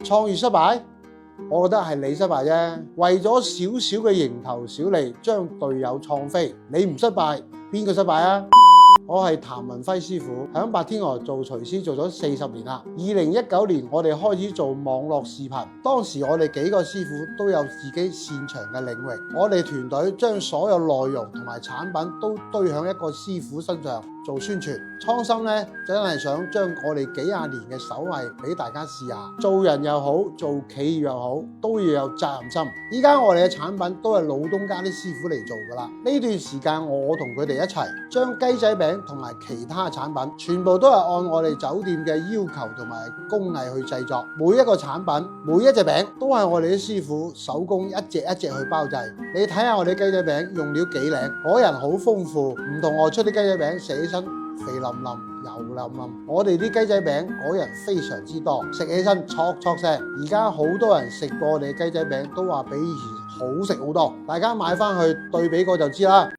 創業失敗，我覺得係你失敗啫。為咗少少嘅蠅頭小利，將隊友創飛，你唔失敗，邊個失敗啊？我係譚文輝師傅，響白天鵝做廚師做咗40年啦。2019年我哋開始做網絡視頻，當時我哋幾個師傅都有自己擅長嘅領域，我哋團隊將所有內容同埋產品都堆響一個師傅身上做宣傳。初心呢，真係想將我哋幾廿年嘅手藝俾大家試下，做人又好，做企業又好，都要有責任心。依家我哋嘅產品都係老東家啲師傅嚟做噶啦。呢段時間我同佢哋一齊將雞仔餅同埋其他產品全部都係按我哋酒店嘅要求同埋工藝去製作，每一個產品每一隻餅都係我哋啲師傅手工一隻一隻去包製。你睇下我哋雞仔餅用料幾靚，果仁好豐富，唔同外出啲雞仔餅食起身肥淋淋油淋淋，我哋啲雞仔餅果仁非常之多，食起身挫挫聲。而家好多人食過我哋雞仔餅都話比以前好食好多，大家買翻去對比過就知啦。